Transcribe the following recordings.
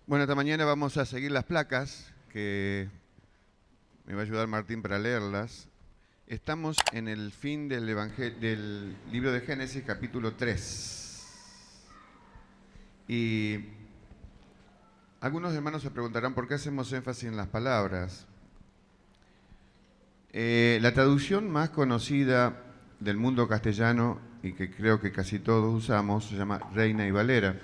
Bueno, esta mañana vamos a seguir las placas, que me va a ayudar Martín para leerlas. Estamos en el fin del libro de Génesis, capítulo 3. Y algunos hermanos se preguntarán por qué hacemos énfasis en las palabras. La traducción más conocida del mundo castellano, y que creo que casi todos usamos, se llama Reina y Valera.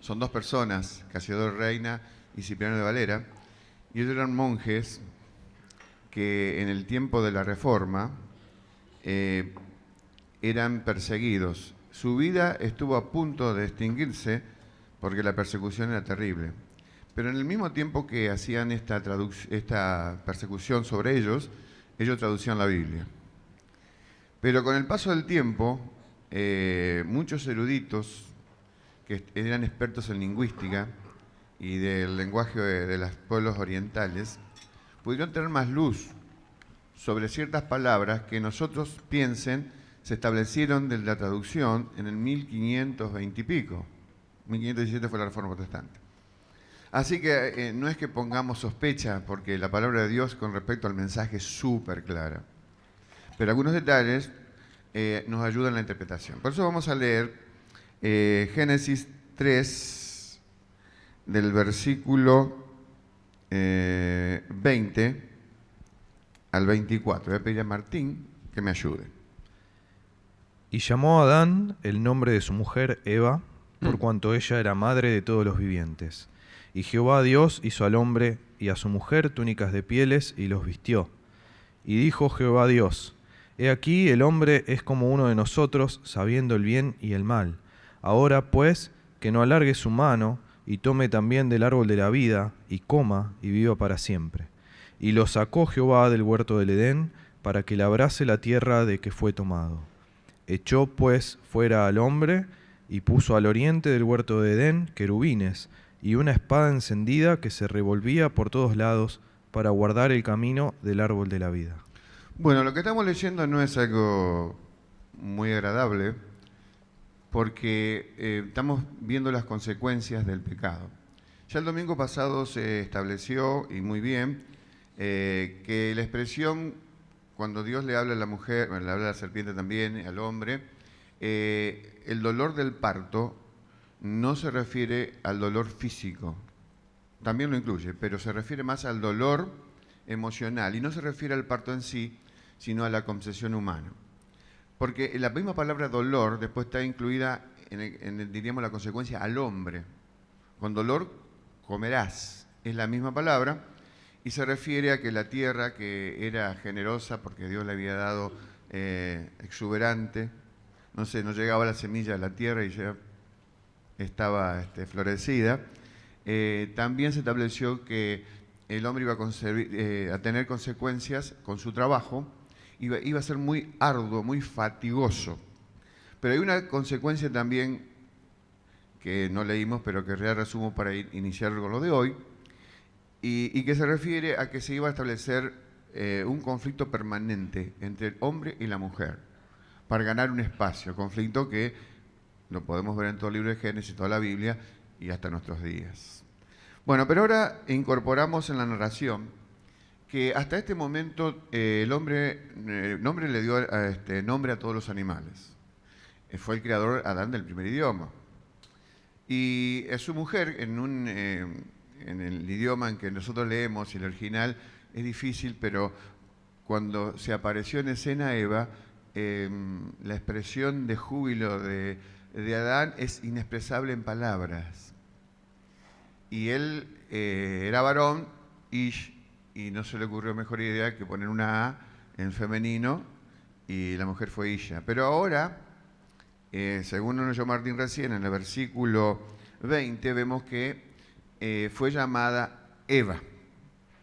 Son dos personas, Casiodoro Reina y Cipriano de Valera, y ellos eran monjes que en el tiempo de la Reforma eran perseguidos. Su vida estuvo a punto de extinguirse porque la persecución era terrible. Pero en el mismo tiempo que hacían esta persecución sobre ellos traducían la Biblia. Pero con el paso del tiempo, muchos eruditos que eran expertos en lingüística y del lenguaje de los pueblos orientales, pudieron tener más luz sobre ciertas palabras que nosotros piensen se establecieron de la traducción en el 1520 y pico. 1517 fue la Reforma Protestante. Así que no es que pongamos sospecha, porque la palabra de Dios con respecto al mensaje es súper clara. Pero algunos detalles nos ayudan en la interpretación. Por eso vamos a leer Génesis 3, del versículo 20 al 24. Voy a pedir a Martín que me ayude. Y llamó a Adán el nombre de su mujer Eva, por cuanto ella era madre de todos los vivientes. Y Jehová Dios hizo al hombre y a su mujer túnicas de pieles y los vistió. Y dijo Jehová Dios: He aquí el hombre es como uno de nosotros, sabiendo el bien y el mal. Ahora pues, que no alargue su mano, y tome también del árbol de la vida, y coma, y viva para siempre. Y lo sacó Jehová del huerto del Edén, para que labrase la tierra de que fue tomado. Echó pues fuera al hombre, y puso al oriente del huerto de Edén querubines, y una espada encendida que se revolvía por todos lados, para guardar el camino del árbol de la vida. Bueno, lo que estamos leyendo no es algo muy agradable, porque estamos viendo las consecuencias del pecado. Ya el domingo pasado se estableció, y muy bien, que la expresión, cuando Dios le habla a la mujer, bueno, le habla a la serpiente también, al hombre, el dolor del parto no se refiere al dolor físico, también lo incluye, pero se refiere más al dolor emocional, y no se refiere al parto en sí, sino a la concepción humana. Porque la misma palabra dolor después está incluida diríamos, la consecuencia al hombre. Con dolor comerás, es la misma palabra, y se refiere a que la tierra, que era generosa porque Dios le había dado exuberante, no llegaba la semilla a la tierra y ya estaba florecida, también se estableció que el hombre iba a tener consecuencias con su trabajo, iba a ser muy arduo, muy fatigoso. Pero hay una consecuencia también que no leímos, pero que resumo para iniciar con lo de hoy, y que se refiere a que se iba a establecer un conflicto permanente entre el hombre y la mujer para ganar un espacio, conflicto que lo podemos ver en todo el libro de Génesis, toda la Biblia y hasta nuestros días. Bueno, pero ahora incorporamos en la narración que hasta este momento el hombre le dio nombre a todos los animales. Fue el creador Adán del primer idioma. Y su mujer, en el idioma en que nosotros leemos, y el original es difícil, pero cuando se apareció en escena Eva, la expresión de júbilo de Adán es inexpresable en palabras. Y él era varón, Ish, y no se le ocurrió mejor idea que poner una A en femenino, y la mujer fue Isha. Pero ahora, según nos llamó Martín recién, en el versículo 20, vemos que fue llamada Eva.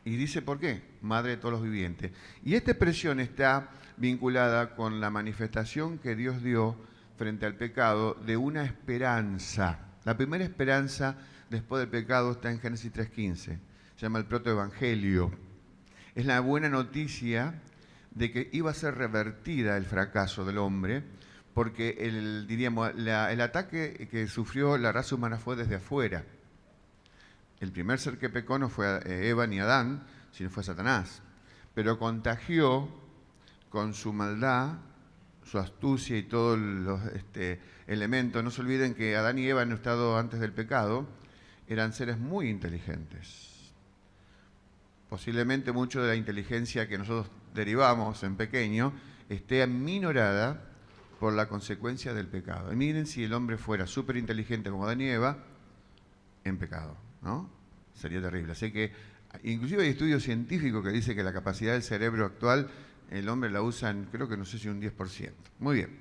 Y dice por qué, madre de todos los vivientes. Y esta expresión está vinculada con la manifestación que Dios dio frente al pecado de una esperanza. La primera esperanza después del pecado está en Génesis 3:15. Se llama el protoevangelio. Es la buena noticia de que iba a ser revertida el fracaso del hombre, porque el ataque que sufrió la raza humana fue desde afuera. el primer ser que pecó no fue Eva ni Adán, sino fue Satanás. Pero contagió con su maldad, su astucia y todos los elementos. No se olviden que Adán y Eva en un estado antes del pecado eran seres muy inteligentes. Posiblemente mucho de la inteligencia que nosotros derivamos en pequeño esté aminorada por la consecuencia del pecado. Y miren si el hombre fuera súper inteligente como Adán y Eva, en pecado, ¿no? Sería terrible. Así que, inclusive hay estudios científicos que dicen que la capacidad del cerebro actual, el hombre la usa en, creo que no sé si un 10%. Muy bien,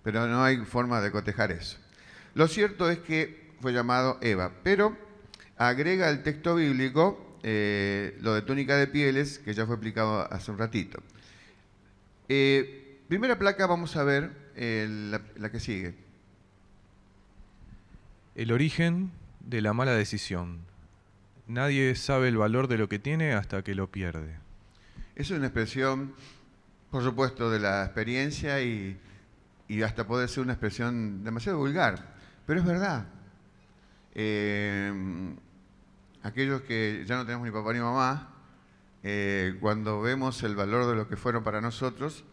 pero no hay forma de cotejar eso. Lo cierto es que fue llamado Eva, pero agrega el texto bíblico lo de túnica de pieles, que ya fue explicado hace un ratito. Primera placa, vamos a ver la que sigue. El origen de la mala decisión. Nadie sabe el valor de lo que tiene hasta que lo pierde. Es una expresión, por supuesto, de la experiencia y hasta puede ser una expresión demasiado vulgar, pero es verdad. Aquellos que ya no tenemos ni papá ni mamá, cuando vemos el valor de lo que fueron para nosotros,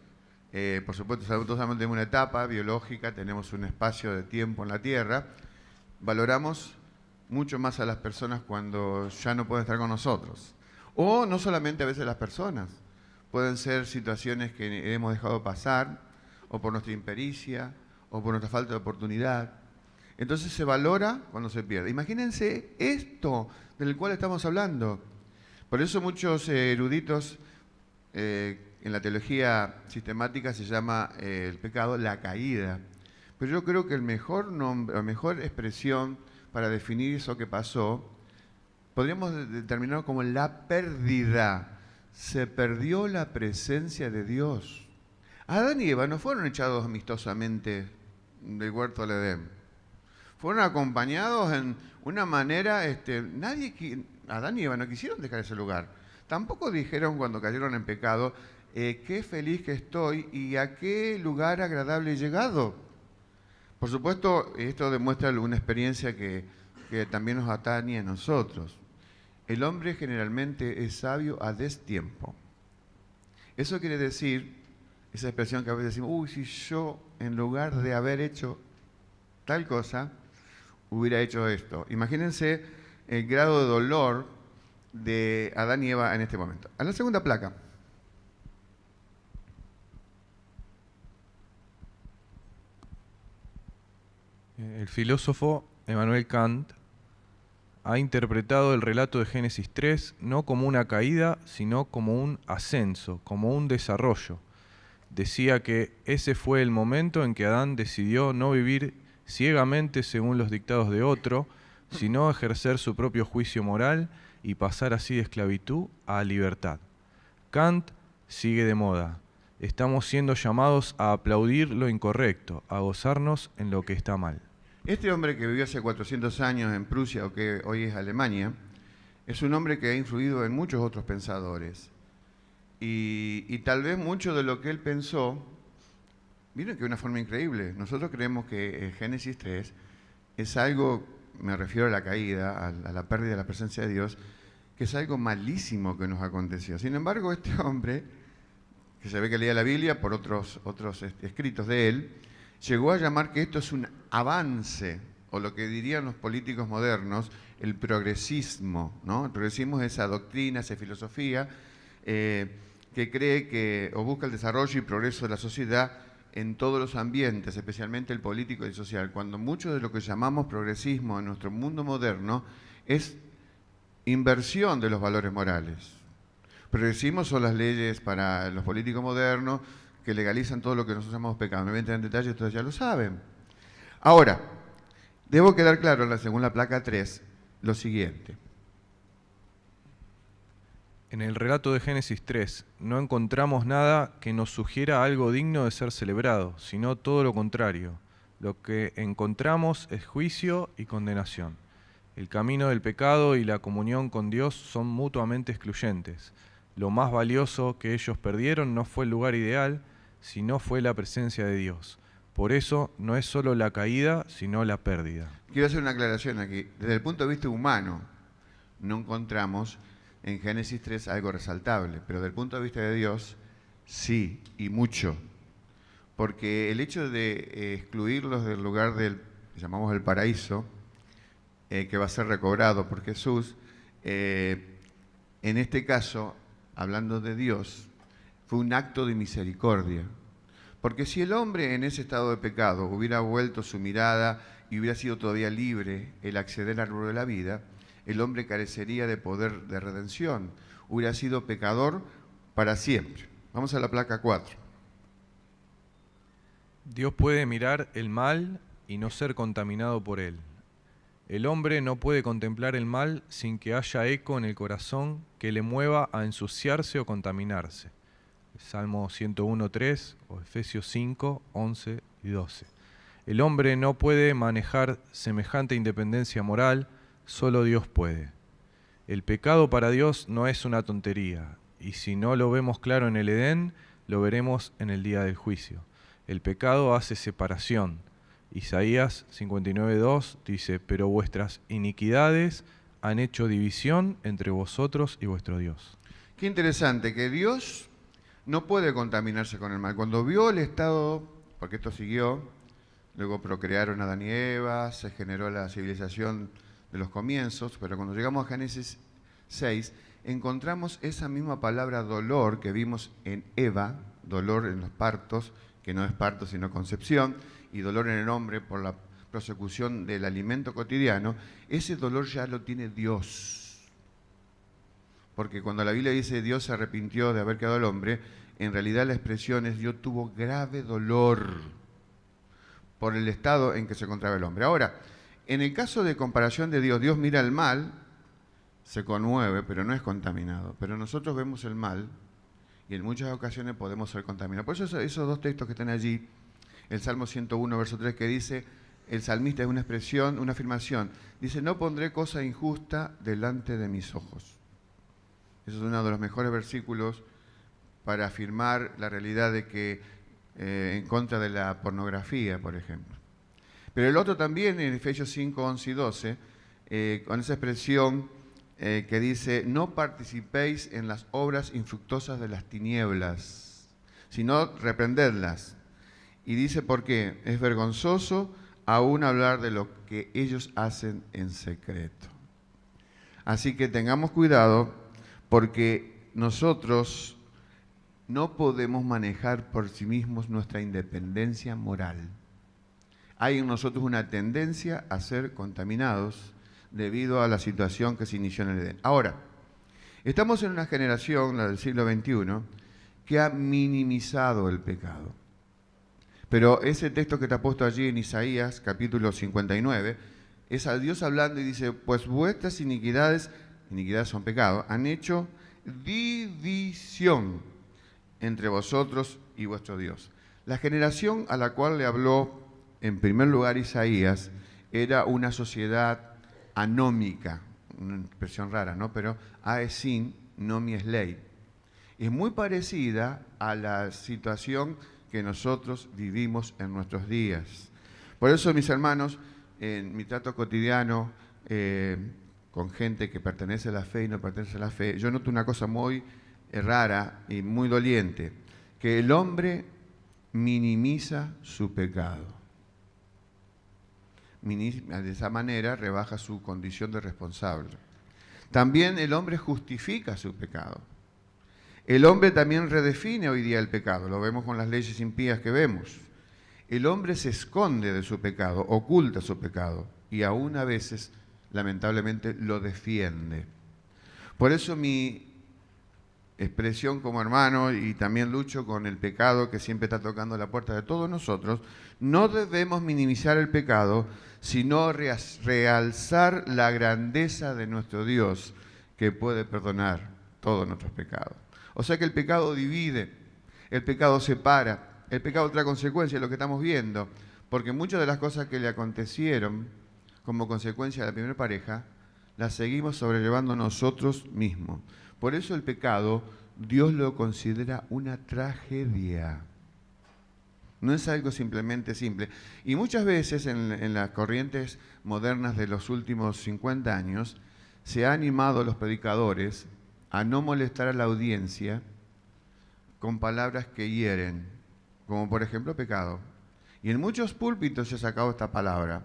por supuesto, todos tenemos una etapa biológica, tenemos un espacio de tiempo en la Tierra, valoramos mucho más a las personas cuando ya no pueden estar con nosotros. O no solamente a veces las personas, pueden ser situaciones que hemos dejado pasar, o por nuestra impericia, o por nuestra falta de oportunidad. Entonces se valora cuando se pierde. Imagínense esto del cual estamos hablando. Por eso muchos eruditos en la teología sistemática se llama el pecado la caída. Pero yo creo que el mejor nombre, la mejor expresión para definir eso que pasó, podríamos determinarlo como la pérdida. Se perdió la presencia de Dios. Adán y Eva no fueron echados amistosamente del huerto del Edén. Fueron acompañados en una manera, Adán y Eva no quisieron dejar ese lugar. Tampoco dijeron cuando cayeron en pecado, qué feliz que estoy y a qué lugar agradable he llegado. Por supuesto, esto demuestra una experiencia que también nos atañe a nosotros. El hombre generalmente es sabio a destiempo. Eso quiere decir, esa expresión que a veces decimos, si yo en lugar de haber hecho tal cosa, hubiera hecho esto. Imagínense el grado de dolor de Adán y Eva en este momento. A la segunda placa. El filósofo Immanuel Kant ha interpretado el relato de Génesis 3 no como una caída, sino como un ascenso, como un desarrollo. Decía que ese fue el momento en que Adán decidió no vivir ciegamente según los dictados de otro, sino ejercer su propio juicio moral y pasar así de esclavitud a libertad. Kant sigue de moda. Estamos siendo llamados a aplaudir lo incorrecto, a gozarnos en lo que está mal. Este hombre que vivió hace 400 años en Prusia, o que hoy es Alemania, es un hombre que ha influido en muchos otros pensadores. Y tal vez mucho de lo que él pensó, miren que de una forma increíble. Nosotros creemos que Génesis 3 es algo, me refiero a la caída, a la pérdida de la presencia de Dios, que es algo malísimo que nos aconteció. Sin embargo, este hombre, que se ve que leía la Biblia por otros escritos de él, llegó a llamar que esto es un avance, o lo que dirían los políticos modernos, el progresismo, ¿no? El progresismo es esa doctrina, esa filosofía que cree que, o busca el desarrollo y progreso de la sociedad en todos los ambientes, especialmente el político y el social, cuando mucho de lo que llamamos progresismo en nuestro mundo moderno es inversión de los valores morales. Progresismo son las leyes para los políticos modernos que legalizan todo lo que nosotros llamamos pecado. No voy a entrar en detalle, ustedes ya lo saben. Ahora, debo quedar claro, según la placa 3, lo siguiente. En el relato de Génesis 3 no encontramos nada que nos sugiera algo digno de ser celebrado, sino todo lo contrario. Lo que encontramos es juicio y condenación. El camino del pecado y la comunión con Dios son mutuamente excluyentes. Lo más valioso que ellos perdieron no fue el lugar ideal, sino fue la presencia de Dios. Por eso no es solo la caída, sino la pérdida. Quiero hacer una aclaración aquí. Desde el punto de vista humano, no encontramos en Génesis 3 algo resaltable, pero desde el punto de vista de Dios, sí, y mucho. Porque el hecho de excluirlos del lugar del, que llamamos el paraíso, que va a ser recobrado por Jesús, en este caso, hablando de Dios, fue un acto de misericordia. Porque si el hombre en ese estado de pecado hubiera vuelto su mirada y hubiera sido todavía libre el acceder al árbol de la vida, el hombre carecería de poder de redención, hubiera sido pecador para siempre. Vamos a la placa 4. Dios puede mirar el mal y no ser contaminado por él. El hombre no puede contemplar el mal sin que haya eco en el corazón que le mueva a ensuciarse o contaminarse. Salmo 101.3 o Efesios 5, 11 y 12. El hombre no puede manejar semejante independencia moral, solo Dios puede. El pecado para Dios no es una tontería, y si no lo vemos claro en el Edén, lo veremos en el día del juicio. El pecado hace separación. Isaías 59.2 dice, pero vuestras iniquidades han hecho división entre vosotros y vuestro Dios. Qué interesante, que Dios no puede contaminarse con el mal. Cuando vio el estado, porque esto siguió, luego procrearon a Adán y Eva, se generó la civilización de los comienzos, pero cuando llegamos a Génesis 6, encontramos esa misma palabra dolor que vimos en Eva, dolor en los partos, que no es parto sino concepción, y dolor en el hombre por la prosecución del alimento cotidiano, ese dolor ya lo tiene Dios. Porque cuando la Biblia dice Dios se arrepintió de haber creado al hombre, en realidad la expresión es Dios tuvo grave dolor por el estado en que se encontraba el hombre. Ahora, en el caso de comparación de Dios, Dios mira el mal, se conmueve, pero no es contaminado. Pero nosotros vemos el mal y en muchas ocasiones podemos ser contaminados. Por eso esos dos textos que están allí, el Salmo 101, verso 3, que dice, el salmista es una expresión, una afirmación, dice, no pondré cosa injusta delante de mis ojos. Eso es uno de los mejores versículos para afirmar la realidad de que en contra de la pornografía, por ejemplo. Pero el otro también, en Efesios 5, 11 y 12, con esa expresión que dice, no participéis en las obras infructuosas de las tinieblas, sino reprendedlas. Y dice, ¿por qué? Es vergonzoso aún hablar de lo que ellos hacen en secreto. Así que tengamos cuidado, porque nosotros no podemos manejar por sí mismos nuestra independencia moral. Hay en nosotros una tendencia a ser contaminados debido a la situación que se inició en el Edén. Ahora, estamos en una generación, la del siglo XXI, que ha minimizado el pecado. Pero ese texto que está puesto allí en Isaías, capítulo 59, es a Dios hablando y dice, pues vuestras iniquidades son pecados, han hecho división entre vosotros y vuestro Dios. La generación a la cual le habló en primer lugar Isaías era una sociedad anómica, una expresión rara, ¿no? Pero aesin nomi es ley. Es muy parecida a la situación que nosotros vivimos en nuestros días. Por eso, mis hermanos, en mi trato cotidiano con gente que pertenece a la fe y no pertenece a la fe, yo noto una cosa muy rara y muy doliente, que el hombre minimiza su pecado. De esa manera rebaja su condición de responsable. También el hombre justifica su pecado. El hombre también redefine hoy día el pecado, lo vemos con las leyes impías que vemos. El hombre se esconde de su pecado, oculta su pecado y aún a veces, lamentablemente, lo defiende. Por eso mi expresión como hermano, y también lucho con el pecado que siempre está tocando la puerta de todos nosotros, no debemos minimizar el pecado, sino realzar la grandeza de nuestro Dios, que puede perdonar todos nuestros pecados. O sea que el pecado divide, el pecado separa, el pecado trae consecuencias, lo que estamos viendo, porque muchas de las cosas que le acontecieron como consecuencia de la primera pareja, las seguimos sobrellevando nosotros mismos. Por eso el pecado, Dios lo considera una tragedia. No es algo simplemente simple. Y muchas veces en las corrientes modernas de los últimos 50 años, se ha animado a los predicadores a no molestar a la audiencia con palabras que hieren, como por ejemplo pecado. Y en muchos púlpitos se ha sacado esta palabra,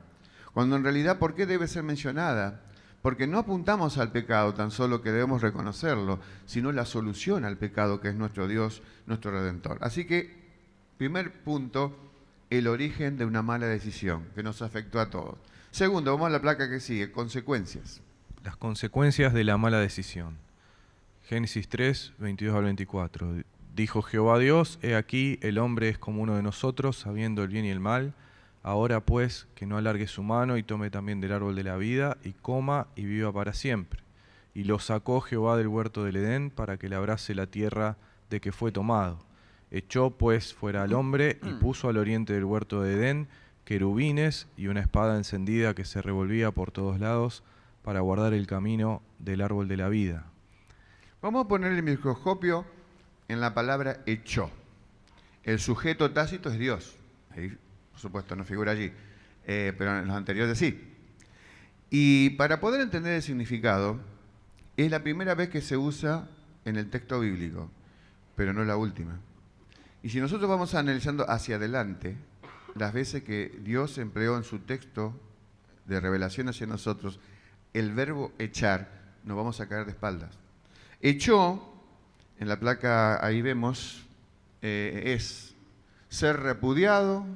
cuando en realidad, ¿por qué debe ser mencionada? Porque no apuntamos al pecado tan solo que debemos reconocerlo, sino la solución al pecado que es nuestro Dios, nuestro Redentor. Así que, primer punto, el origen de una mala decisión que nos afectó a todos. Segundo, vamos a la placa que sigue, consecuencias. Las consecuencias de la mala decisión. Génesis 3, 22 al 24. Dijo Jehová Dios, he aquí el hombre es como uno de nosotros, sabiendo el bien y el mal. Ahora pues, que no alargue su mano y tome también del árbol de la vida, y coma y viva para siempre. Y lo sacó Jehová del huerto del Edén, para que labrase la tierra de que fue tomado. Echó pues fuera al hombre, y puso al oriente del huerto de Edén querubines y una espada encendida que se revolvía por todos lados, para guardar el camino del árbol de la vida. Vamos a poner el microscopio en la palabra echó. El sujeto tácito es Dios. Ahí, por supuesto, no figura allí, pero en los anteriores sí. Y para poder entender el significado, es la primera vez que se usa en el texto bíblico, pero no la última. Y si nosotros vamos analizando hacia adelante, las veces que Dios empleó en su texto de revelación hacia nosotros el verbo echar, nos vamos a caer de espaldas. Echó, en la placa ahí vemos, es ser repudiado,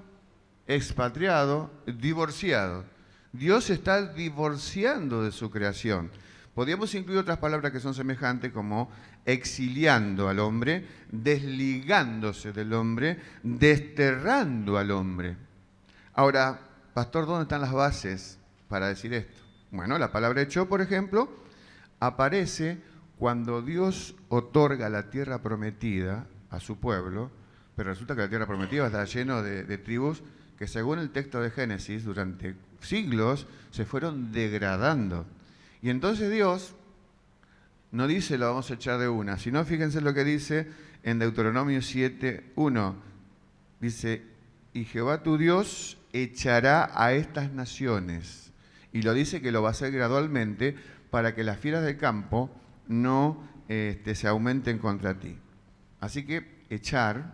expatriado, divorciado. Dios está divorciando de su creación. Podríamos incluir otras palabras que son semejantes como exiliando al hombre, desligándose del hombre, desterrando al hombre. Ahora, pastor, ¿dónde están las bases para decir esto? Bueno, la palabra echó, por ejemplo, aparece cuando Dios otorga la tierra prometida a su pueblo, pero resulta que la tierra prometida está llena de tribus que según el texto de Génesis, durante siglos se fueron degradando. Y entonces Dios no dice lo vamos a echar de una, sino fíjense lo que dice en Deuteronomio 7:1. Dice, y Jehová tu Dios echará a estas naciones. Y lo dice que lo va a hacer gradualmente para que las fieras del campo no se aumenten contra ti. Así que echar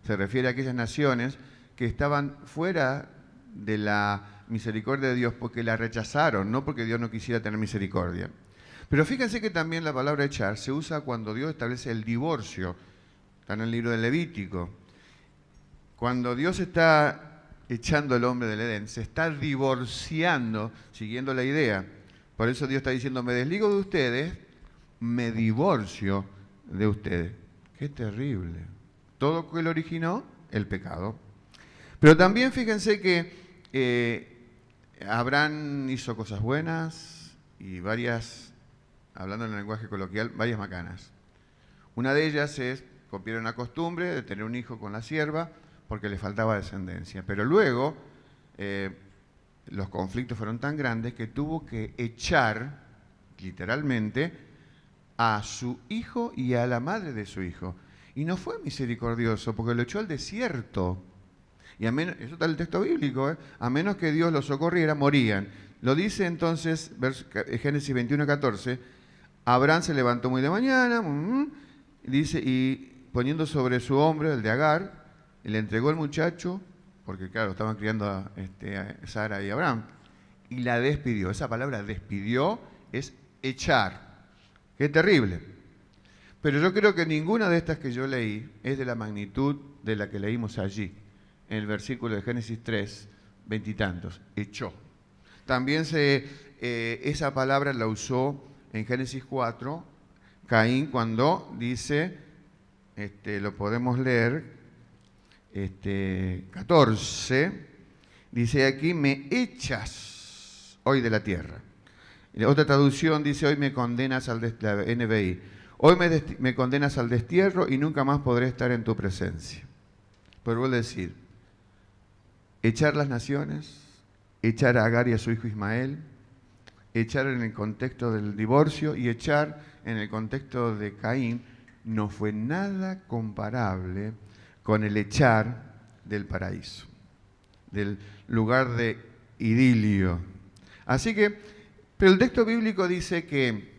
se refiere a aquellas naciones que estaban fuera de la misericordia de Dios porque la rechazaron, no porque Dios no quisiera tener misericordia. Pero fíjense que también la palabra echar se usa cuando Dios establece el divorcio. Está en el libro del Levítico. Cuando Dios está echando al hombre del Edén, se está divorciando, siguiendo la idea. Por eso Dios está diciendo, me desligo de ustedes, me divorcio de ustedes. ¡Qué terrible! Todo que lo originó, el pecado. Pero también fíjense que Abraham hizo cosas buenas y varias, hablando en el lenguaje coloquial, varias macanas. Una de ellas es copiar una costumbre de tener un hijo con la sierva porque le faltaba descendencia. Pero luego los conflictos fueron tan grandes que tuvo que echar, literalmente, a su hijo y a la madre de su hijo. Y no fue misericordioso porque lo echó al desierto. Y a menos, eso está en el texto bíblico, a menos que Dios los socorriera, morían. Lo dice entonces, Génesis 21:14, Abraham se levantó muy de mañana, dice, y poniendo sobre su hombro, el de Agar, le entregó el muchacho, porque claro, estaban criando a Sara y Abraham, y la despidió. Esa palabra despidió es echar. Qué terrible. Pero yo creo que ninguna de estas que yo leí es de la magnitud de la que leímos allí, en el versículo de Génesis 3, 20 y tantos, echó. También esa palabra la usó en Génesis 4, Caín, cuando dice, lo podemos leer, 14, dice aquí, me echas hoy de la tierra. Y otra traducción dice, hoy me condenas la NBI, hoy me condenas al destierro y nunca más podré estar en tu presencia. Pero vuelvo a decir, echar las naciones, echar a Agar y a su hijo Ismael, echar en el contexto del divorcio y echar en el contexto de Caín, no fue nada comparable con el echar del paraíso, del lugar de idilio. Así que Pero el texto bíblico dice que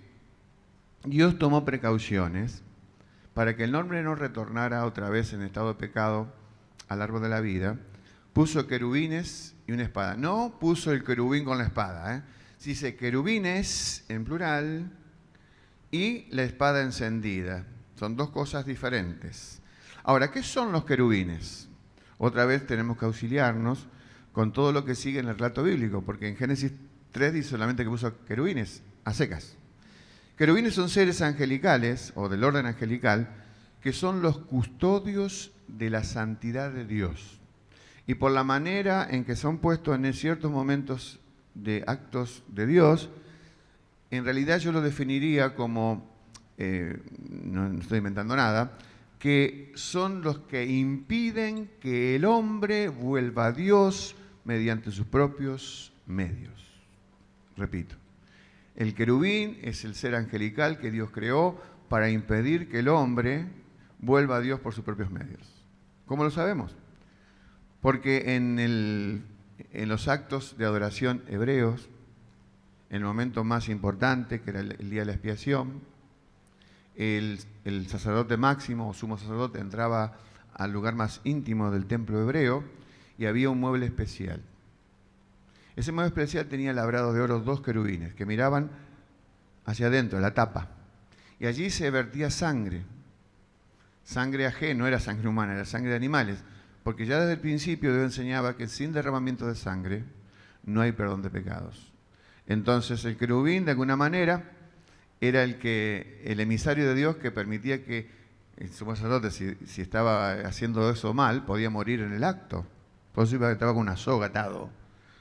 Dios tomó precauciones para que el hombre no retornara otra vez en estado de pecado a lo largo de la vida. Puso querubines y una espada. No puso el querubín con la espada, ¿eh? Dice querubines en plural y la espada encendida. Son dos cosas diferentes. Ahora, ¿qué son los querubines? Otra vez tenemos que auxiliarnos con todo lo que sigue en el relato bíblico, porque en Génesis 3 dice solamente que puso querubines a secas. Querubines son seres angelicales, o del orden angelical, que son los custodios de la santidad de Dios. Y por la manera en que son puestos en ciertos momentos de actos de Dios, en realidad yo lo definiría como, no estoy inventando nada, que son los que impiden que el hombre vuelva a Dios mediante sus propios medios. Repito, el querubín es el ser angelical que Dios creó para impedir que el hombre vuelva a Dios por sus propios medios. ¿Cómo lo sabemos? Porque en los actos de adoración hebreos, en el momento más importante, que era el día de la expiación, el sacerdote máximo o sumo sacerdote entraba al lugar más íntimo del templo hebreo y había un mueble especial. Ese mueble especial tenía labrados de oro dos querubines que miraban hacia adentro, la tapa, y allí se vertía sangre. Sangre ajena, no era sangre humana, era sangre de animales, porque ya desde el principio Dios enseñaba que sin derramamiento de sangre no hay perdón de pecados. Entonces el querubín, de alguna manera, era el emisario de Dios que permitía que el sumo sacerdote, si estaba haciendo eso mal, podía morir en el acto. Por eso estaba con una soga atado.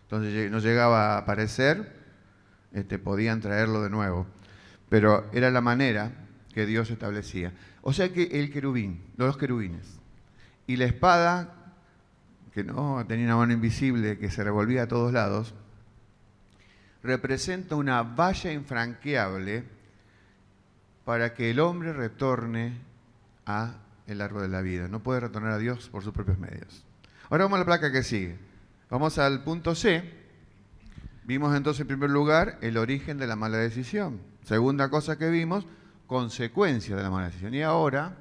Entonces no llegaba a aparecer, podían traerlo de nuevo. Pero era la manera que Dios establecía. O sea que el querubín, los querubines, y la espada, que no tenía una mano invisible que se revolvía a todos lados, representa una valla infranqueable para que el hombre retorne a el árbol de la vida. No puede retornar a Dios por sus propios medios. Ahora vamos a la placa que sigue. Vamos al punto C. Vimos entonces en primer lugar el origen de la mala decisión. Segunda cosa que vimos, consecuencia de la mala decisión. Y ahora,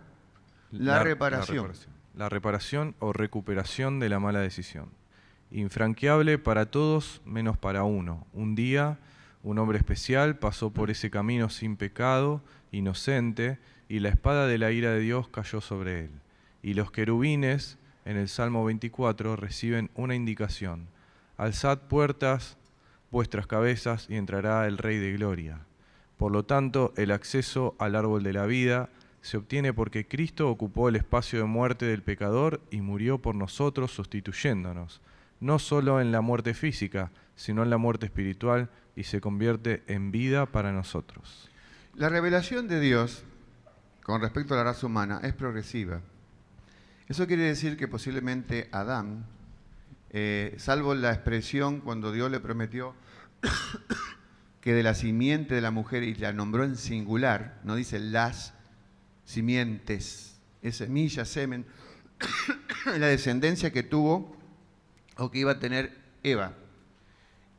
la reparación. La reparación o recuperación de la mala decisión. Infranqueable para todos menos para uno. Un día, un hombre especial pasó por ese camino sin pecado, inocente, y la espada de la ira de Dios cayó sobre él. Y los querubines, en el Salmo 24, reciben una indicación. Alzad puertas vuestras cabezas y entrará el Rey de Gloria. Por lo tanto, el acceso al árbol de la vida se obtiene porque Cristo ocupó el espacio de muerte del pecador y murió por nosotros sustituyéndonos, no solo en la muerte física, sino en la muerte espiritual, y se convierte en vida para nosotros. La revelación de Dios con respecto a la raza humana es progresiva. Eso quiere decir que posiblemente Adán, salvo la expresión cuando Dios le prometió que de la simiente de la mujer, y la nombró en singular, no dice las simientes, es semilla, semen, la descendencia que tuvo o que iba a tener Eva.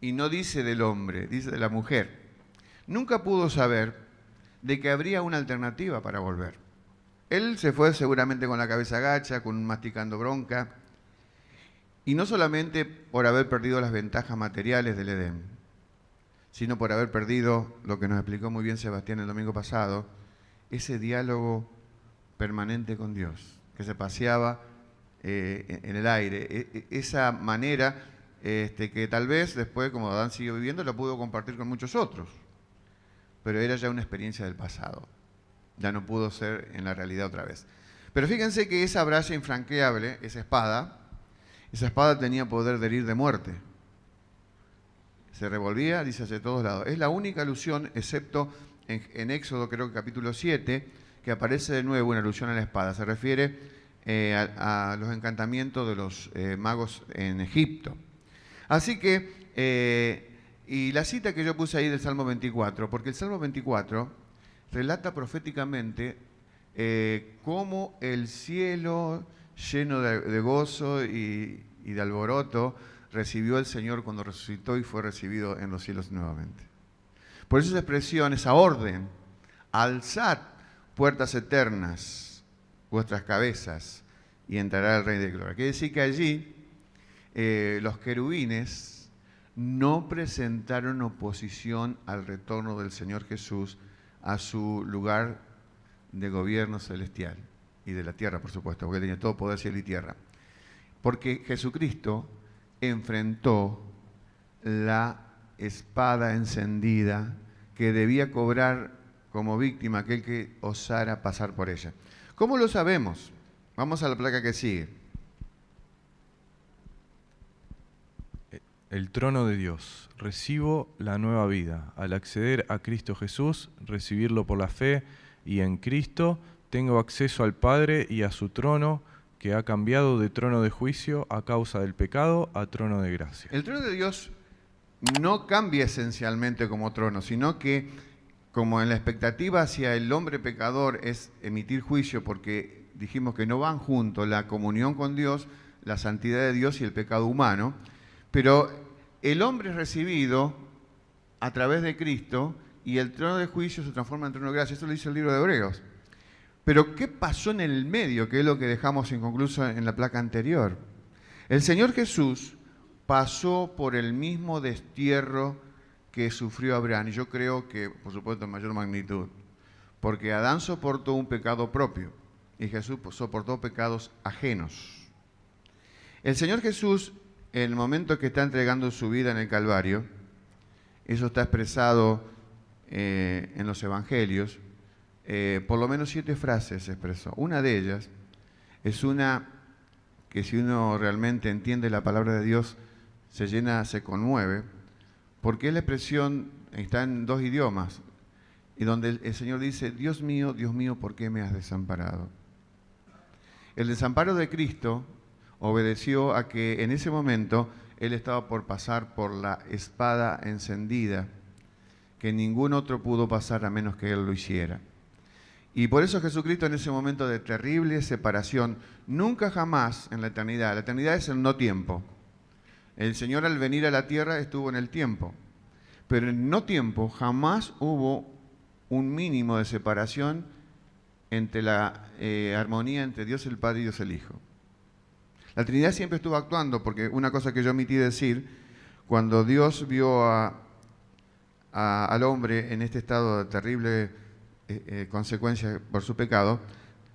Y no dice del hombre, dice de la mujer. Nunca pudo saber de que habría una alternativa para volver. Él se fue seguramente con la cabeza agacha, masticando bronca, y no solamente por haber perdido las ventajas materiales del Edén, sino por haber perdido, lo que nos explicó muy bien Sebastián el domingo pasado, ese diálogo permanente con Dios, que se paseaba en el aire, esa manera que tal vez después, como Adán siguió viviendo, lo pudo compartir con muchos otros, pero era ya una experiencia del pasado, ya no pudo ser en la realidad otra vez. Pero fíjense que esa brasa infranqueable, esa espada tenía poder de herir de muerte. Se revolvía, dice, hacia todos lados. Es la única alusión, excepto en Éxodo, creo que capítulo 7, que aparece de nuevo una alusión a la espada. Se refiere a los encantamientos de los magos en Egipto. Así que, y la cita que yo puse ahí del Salmo 24, porque el Salmo 24 relata proféticamente cómo el cielo lleno de gozo y de alboroto recibió el Señor cuando resucitó y fue recibido en los cielos nuevamente. Por eso esa expresión, esa orden, alzad puertas eternas vuestras cabezas y entrará el Rey de Gloria. Quiere decir que allí los querubines no presentaron oposición al retorno del Señor Jesús a su lugar de gobierno celestial y de la tierra, por supuesto, porque tenía todo poder cielo y tierra. Porque Jesucristo enfrentó la espada encendida que debía cobrar como víctima aquel que osara pasar por ella. ¿Cómo lo sabemos? Vamos a la placa que sigue. El trono de Dios. Recibo la nueva vida. Al acceder a Cristo Jesús, recibirlo por la fe y en Cristo, tengo acceso al Padre y a su trono, que ha cambiado de trono de juicio a causa del pecado a trono de gracia. El trono de Dios no cambia esencialmente como trono, sino que como en la expectativa hacia el hombre pecador es emitir juicio, porque dijimos que no van juntos la comunión con Dios, la santidad de Dios y el pecado humano, pero el hombre es recibido a través de Cristo y el trono de juicio se transforma en trono de gracia. Eso lo dice el libro de Hebreos. Pero ¿qué pasó en el medio? Que es lo que dejamos inconcluso en la placa anterior. El Señor Jesús pasó por el mismo destierro que sufrió Abraham, y yo creo que, por supuesto, en mayor magnitud, porque Adán soportó un pecado propio y Jesús soportó pecados ajenos. El Señor Jesús, en el momento que está entregando su vida en el Calvario, eso está expresado en los Evangelios, por lo menos 7 frases se expresó. Una de ellas es una que si uno realmente entiende la palabra de Dios, se conmueve, porque es la expresión, está en 2 idiomas, y donde el Señor dice, Dios mío, ¿por qué me has desamparado? El desamparo de Cristo obedeció a que en ese momento Él estaba por pasar por la espada encendida, que ningún otro pudo pasar a menos que Él lo hiciera. Y por eso Jesucristo en ese momento de terrible separación, nunca jamás en la eternidad es el no tiempo. El Señor al venir a la tierra estuvo en el tiempo, pero en el no tiempo jamás hubo un mínimo de separación entre la armonía entre Dios el Padre y Dios el Hijo. La Trinidad siempre estuvo actuando, porque una cosa que yo omití decir, cuando Dios vio al hombre en este estado de terrible consecuencia por su pecado,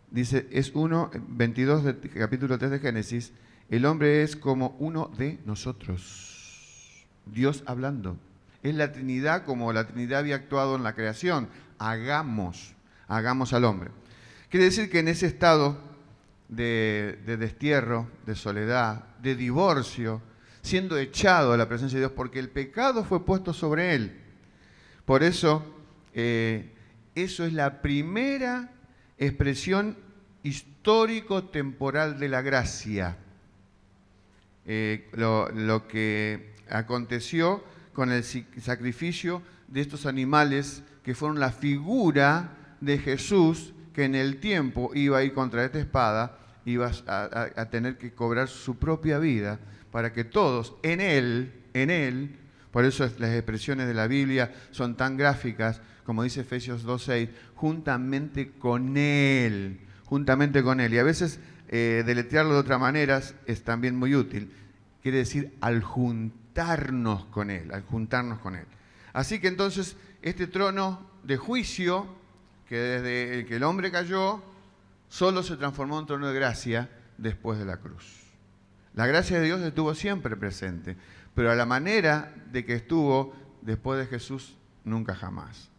dice, es 22 del capítulo 3 de Génesis, el hombre es como uno de nosotros. Dios hablando. Es la Trinidad como la Trinidad había actuado en la creación. Hagamos al hombre. Quiere decir que en ese estado de destierro, de soledad, de divorcio, siendo echado a la presencia de Dios, porque el pecado fue puesto sobre él. Por eso, eso es la primera expresión histórico-temporal de la gracia. Lo que aconteció con el sacrificio de estos animales que fueron la figura de Jesús, que en el tiempo iba a ir contra esta espada, iba a tener que cobrar su propia vida para que todos en Él, por eso las expresiones de la Biblia son tan gráficas, como dice Efesios 2:6, juntamente con Él. Y a veces deletrearlo de otra manera es también muy útil. Quiere decir al juntarnos con Él. Así que entonces este trono de juicio, que desde el que el hombre cayó, solo se transformó en trono de gracia después de la cruz. La gracia de Dios estuvo siempre presente, pero a la manera de que estuvo después de Jesús, nunca jamás.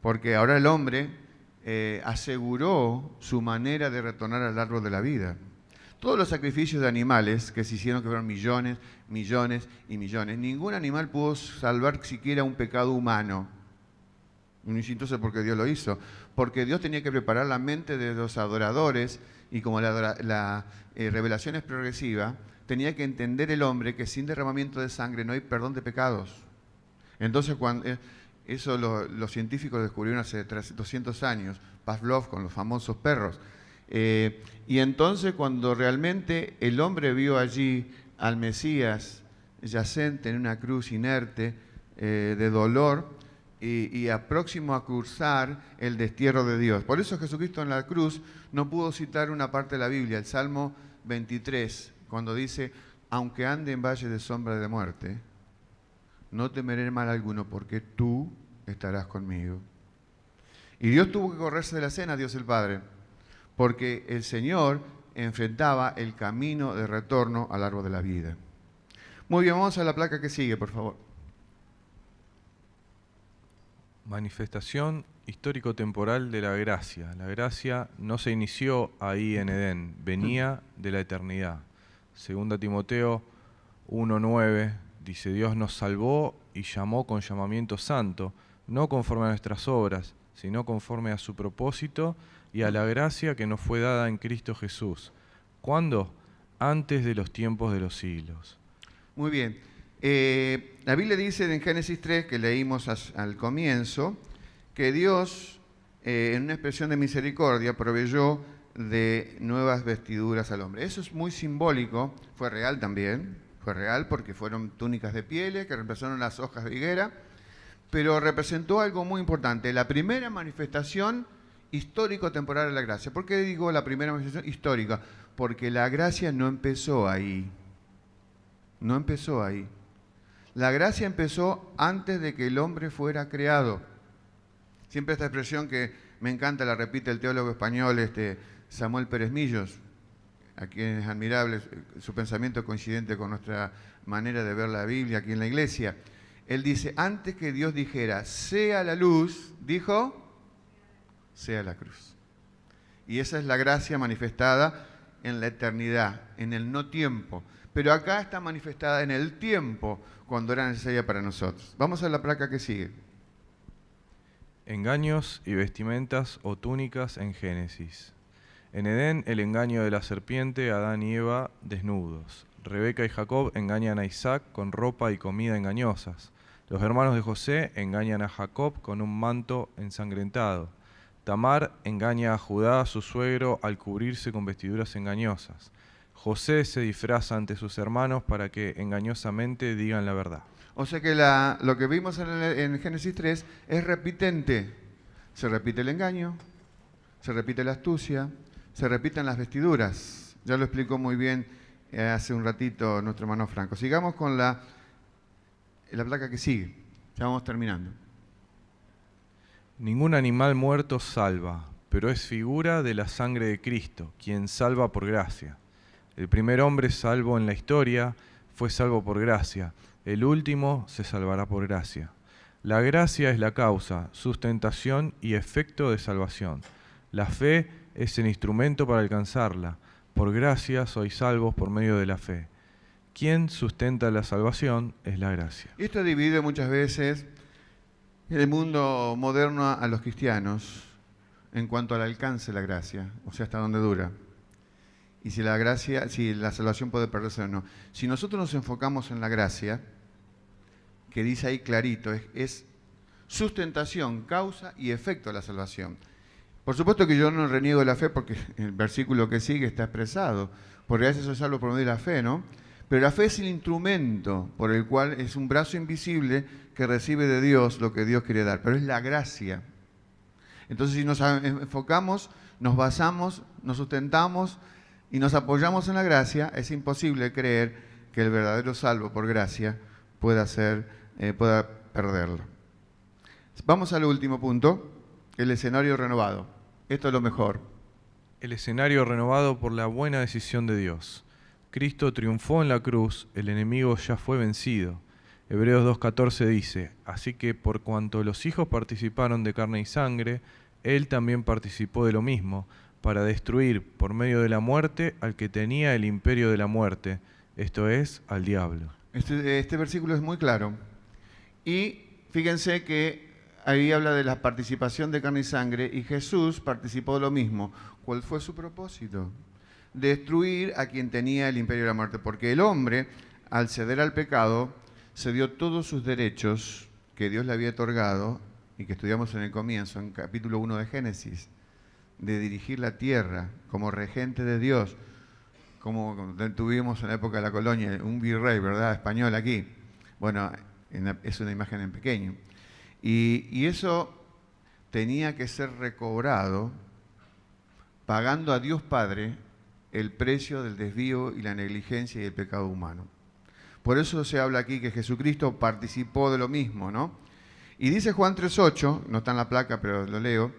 Porque ahora el hombre aseguró su manera de retornar al árbol de la vida. Todos los sacrificios de animales que se hicieron, que fueron millones, millones y millones, ningún animal pudo salvar siquiera un pecado humano. Entonces, ¿por qué Dios lo hizo? Porque Dios tenía que preparar la mente de los adoradores, y como la revelación es progresiva, tenía que entender el hombre que sin derramamiento de sangre no hay perdón de pecados. Entonces, eso los científicos descubrieron hace 200 años, Pavlov con los famosos perros. Y entonces cuando realmente el hombre vio allí al Mesías yacente en una cruz inerte de dolor, y próximo a cursar el destierro de Dios. Por eso Jesucristo en la cruz no pudo citar una parte de la Biblia, el Salmo 23, cuando dice, aunque ande en valle de sombra de muerte, no temeré mal alguno, porque tú estarás conmigo. Y Dios tuvo que correrse de la cena, Dios el Padre, porque el Señor enfrentaba el camino de retorno al árbol de la vida. Muy bien, vamos a la placa que sigue, por favor. Manifestación histórico-temporal de la gracia. La gracia no se inició ahí en Edén, venía de la eternidad. 2 Timoteo 1:9 dice, Dios nos salvó y llamó con llamamiento santo, no conforme a nuestras obras, sino conforme a su propósito y a la gracia que nos fue dada en Cristo Jesús. ¿Cuándo? Antes de los tiempos de los siglos. Muy bien. La Biblia dice en Génesis 3, que leímos al comienzo, que Dios, en una expresión de misericordia, proveyó de nuevas vestiduras al hombre. Eso es muy simbólico, fue real también, fue real porque fueron túnicas de pieles que reemplazaron las hojas de higuera, pero representó algo muy importante, la primera manifestación histórico-temporal de la gracia. ¿Por qué digo la primera manifestación histórica? Porque la gracia no empezó ahí, no empezó ahí. La gracia empezó antes de que el hombre fuera creado. Siempre esta expresión que me encanta, la repite el teólogo español Samuel Pérez Millos, a quien es admirable su pensamiento coincidente con nuestra manera de ver la Biblia aquí en la iglesia. Él dice, antes que Dios dijera, sea la luz, dijo, sea la cruz. Y esa es la gracia manifestada en la eternidad, en el no tiempo. Pero acá está manifestada en el tiempo, cuando era necesaria para nosotros. Vamos a la placa que sigue. Engaños y vestimentas o túnicas en Génesis. En Edén, el engaño de la serpiente, Adán y Eva desnudos. Rebeca y Jacob engañan a Isaac con ropa y comida engañosas. Los hermanos de José engañan a Jacob con un manto ensangrentado. Tamar engaña a Judá, su suegro, al cubrirse con vestiduras engañosas. José se disfraza ante sus hermanos para que engañosamente digan la verdad. O sea que lo que vimos en Génesis 3 es repitente. Se repite el engaño, se repite la astucia, se repiten las vestiduras. Ya lo explicó muy bien hace un ratito nuestro hermano Franco. Sigamos con la placa que sigue. Ya vamos terminando. Ningún animal muerto salva, pero es figura de la sangre de Cristo, quien salva por gracia. El primer hombre salvo en la historia fue salvo por gracia. El último se salvará por gracia. La gracia es la causa, sustentación y efecto de salvación. La fe es el instrumento para alcanzarla. Por gracia sois salvos por medio de la fe. Quien sustenta la salvación es la gracia. Esto divide muchas veces en el mundo moderno a los cristianos en cuanto al alcance de la gracia, o sea, hasta dónde dura. Y si la salvación puede perderse o no. Si nosotros nos enfocamos en la gracia, que dice ahí clarito, es sustentación, causa y efecto de la salvación. Por supuesto que yo no reniego la fe porque el versículo que sigue está expresado. Por gracia soy salvo por medio de la fe, ¿no? Pero la fe es el instrumento por el cual es un brazo invisible que recibe de Dios lo que Dios quiere dar. Pero es la gracia. Entonces si nos enfocamos, nos basamos, nos sustentamos y nos apoyamos en la gracia, es imposible creer que el verdadero salvo por gracia pueda perderlo. Vamos al último punto, el escenario renovado. Esto es lo mejor. El escenario renovado por la buena decisión de Dios. Cristo triunfó en la cruz, el enemigo ya fue vencido. Hebreos 2:14 dice, así que por cuanto los hijos participaron de carne y sangre, Él también participó de lo mismo, para destruir por medio de la muerte al que tenía el imperio de la muerte, esto es, al diablo. Este versículo es muy claro. Y fíjense que ahí habla de la participación de carne y sangre, y Jesús participó de lo mismo. ¿Cuál fue su propósito? Destruir a quien tenía el imperio de la muerte, porque el hombre, al ceder al pecado, cedió todos sus derechos que Dios le había otorgado, y que estudiamos en el comienzo, en capítulo 1 de Génesis, de dirigir la tierra como regente de Dios, como tuvimos en la época de la colonia, un virrey, ¿verdad?, español aquí. Bueno, es una imagen en pequeño. Y eso tenía que ser recobrado pagando a Dios Padre el precio del desvío y la negligencia y el pecado humano. Por eso se habla aquí que Jesucristo participó de lo mismo, ¿no? Y dice Juan 3:8, no está en la placa, pero lo leo,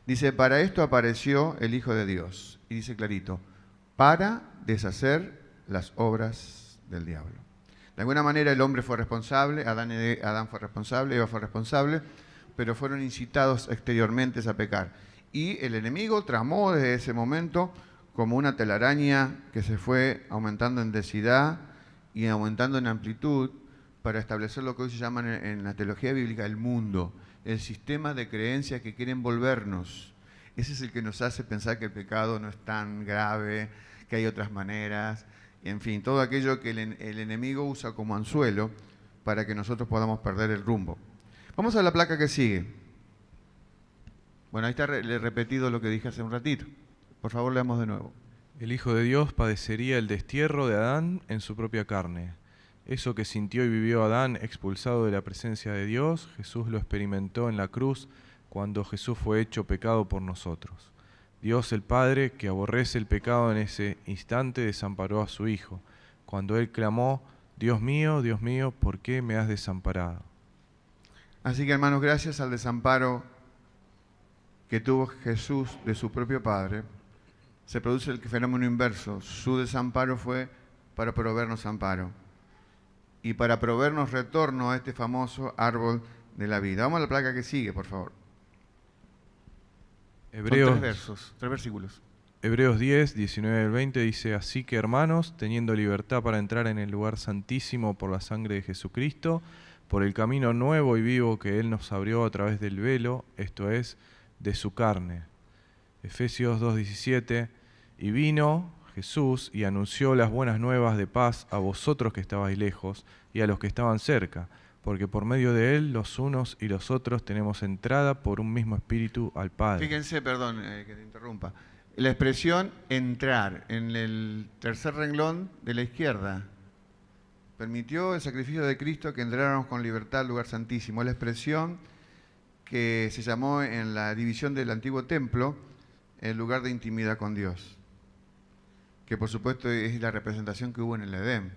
dice, para esto apareció el Hijo de Dios. Y dice clarito, para deshacer las obras del diablo. De alguna manera el hombre fue responsable, Adán fue responsable, Eva fue responsable, pero fueron incitados exteriormente a pecar. Y el enemigo tramó desde ese momento como una telaraña que se fue aumentando en densidad y aumentando en amplitud para establecer lo que hoy se llama en la teología bíblica el mundo, el sistema de creencias que quiere envolvernos. Ese es el que nos hace pensar que el pecado no es tan grave, que hay otras maneras, en fin, todo aquello que el enemigo usa como anzuelo para que nosotros podamos perder el rumbo. Vamos a la placa que sigue. Bueno, ahí está le he repetido lo que dije hace un ratito. Por favor, leamos de nuevo. El Hijo de Dios padecería el destierro de Adán en su propia carne. Eso que sintió y vivió Adán expulsado de la presencia de Dios, Jesús lo experimentó en la cruz cuando Jesús fue hecho pecado por nosotros. Dios el Padre, que aborrece el pecado en ese instante, desamparó a su Hijo, cuando Él clamó, Dios mío, ¿por qué me has desamparado? Así que, hermanos, gracias al desamparo que tuvo Jesús de su propio Padre, se produce el fenómeno inverso. Su desamparo fue para proveernos amparo y para proveernos retorno a este famoso árbol de la vida. Vamos a la placa que sigue, por favor. Hebreos, tres versículos. Hebreos 10, 19 al 20 dice, así que hermanos, teniendo libertad para entrar en el lugar santísimo por la sangre de Jesucristo, por el camino nuevo y vivo que Él nos abrió a través del velo, esto es, de su carne. Efesios 2:17, y vino Jesús y anunció las buenas nuevas de paz a vosotros que estabais lejos y a los que estaban cerca, porque por medio de Él los unos y los otros tenemos entrada por un mismo espíritu al Padre. Fíjense, perdón que te interrumpa, la expresión entrar en el tercer renglón de la izquierda. Permitió el sacrificio de Cristo que entráramos con libertad al lugar santísimo. La expresión que se llamó en la división del antiguo templo el lugar de intimidad con Dios, que por supuesto es la representación que hubo en el Edén.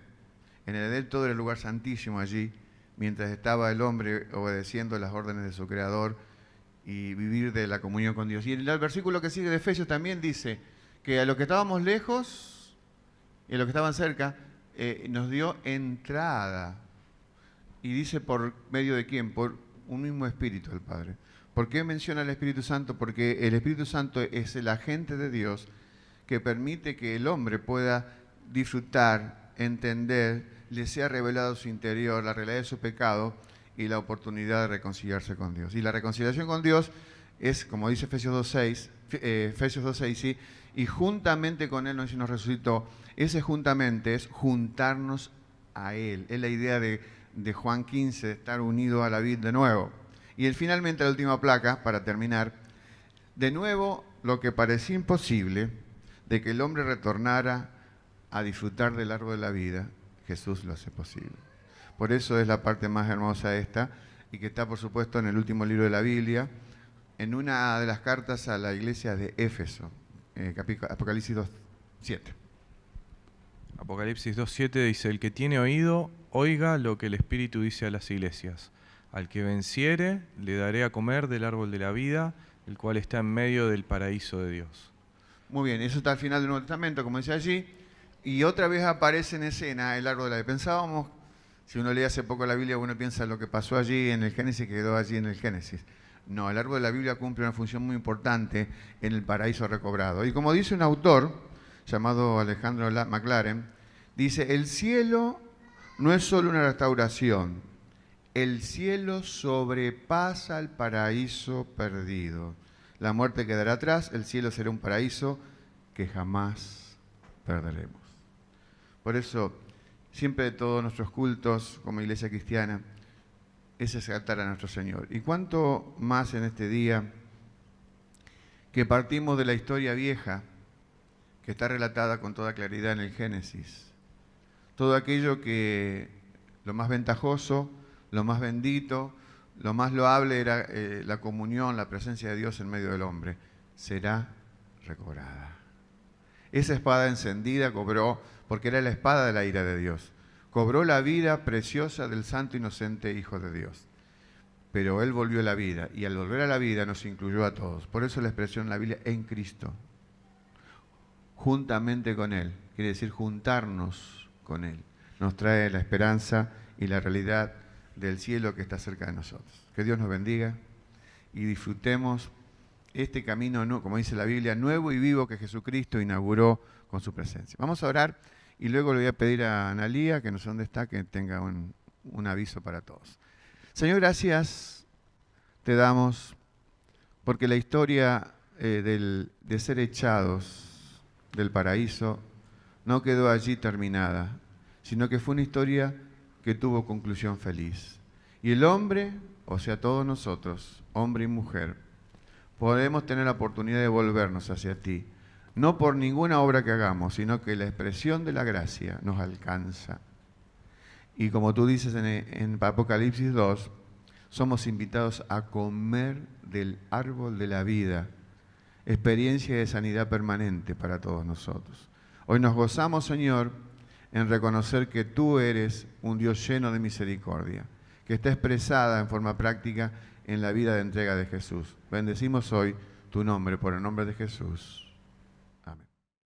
En el Edén todo era el lugar santísimo allí, mientras estaba el hombre obedeciendo las órdenes de su Creador y vivir de la comunión con Dios. Y el versículo que sigue de Efesios también dice que a los que estábamos lejos y a los que estaban cerca, nos dio entrada. Y dice por medio de quién, por un mismo Espíritu, el Padre. ¿Por qué menciona el Espíritu Santo? Porque el Espíritu Santo es el agente de Dios que permite que el hombre pueda disfrutar, entender, le sea revelado su interior, la realidad de su pecado y la oportunidad de reconciliarse con Dios. Y la reconciliación con Dios es, como dice Efesios 2.6, ¿sí? Y juntamente con Él nos resucitó. Ese juntamente es juntarnos a Él. Es la idea de Juan 15, de estar unido a la vid de nuevo. Y finalmente la última placa, para terminar, de nuevo lo que parecía imposible, de que el hombre retornara a disfrutar del árbol de la vida, Jesús lo hace posible. Por eso es la parte más hermosa esta, y que está por supuesto en el último libro de la Biblia, en una de las cartas a la iglesia de Éfeso, Apocalipsis 2.7. Apocalipsis 2.7 dice, el que tiene oído, oiga lo que el Espíritu dice a las iglesias. Al que venciere, le daré a comer del árbol de la vida, el cual está en medio del paraíso de Dios. Muy bien, eso está al final del Nuevo Testamento, como dice allí, y otra vez aparece en escena el árbol de la vida. Pensábamos, si uno lee hace poco la Biblia, uno piensa lo que pasó allí en el Génesis, que quedó allí en el Génesis. No, el árbol de la Biblia cumple una función muy importante en el paraíso recobrado. Y como dice un autor, llamado Alejandro McLaren, dice, el cielo no es solo una restauración, el cielo sobrepasa el paraíso perdido. La muerte quedará atrás, el cielo será un paraíso que jamás perderemos. Por eso, siempre de todos nuestros cultos como iglesia cristiana, es exaltar a nuestro Señor. Y cuánto más en este día que partimos de la historia vieja, que está relatada con toda claridad en el Génesis. Todo aquello que, lo más ventajoso, lo más bendito, lo más loable era la comunión, la presencia de Dios en medio del hombre, será recobrada. Esa espada encendida cobró, porque era la espada de la ira de Dios, cobró la vida preciosa del santo inocente Hijo de Dios. Pero Él volvió a la vida, y al volver a la vida nos incluyó a todos. Por eso la expresión en la Biblia, en Cristo, juntamente con Él, quiere decir juntarnos con Él. Nos trae la esperanza y la realidad del cielo que está cerca de nosotros. Que Dios nos bendiga y disfrutemos este camino, como dice la Biblia, nuevo y vivo que Jesucristo inauguró con su presencia. Vamos a orar y luego le voy a pedir a Analía, que no sé dónde está, que tenga un aviso para todos. Señor, gracias te damos porque la historia de ser echados del paraíso no quedó allí terminada, sino que fue una historia que tuvo conclusión feliz. Y el hombre, o sea, todos nosotros, hombre y mujer, podemos tener la oportunidad de volvernos hacia ti, no por ninguna obra que hagamos, sino que la expresión de la gracia nos alcanza. Y como tú dices en Apocalipsis 2, somos invitados a comer del árbol de la vida, experiencia de sanidad permanente para todos nosotros. Hoy nos gozamos, Señor, en reconocer que tú eres un Dios lleno de misericordia, que está expresada en forma práctica en la vida de entrega de Jesús. Bendecimos hoy tu nombre, por el nombre de Jesús.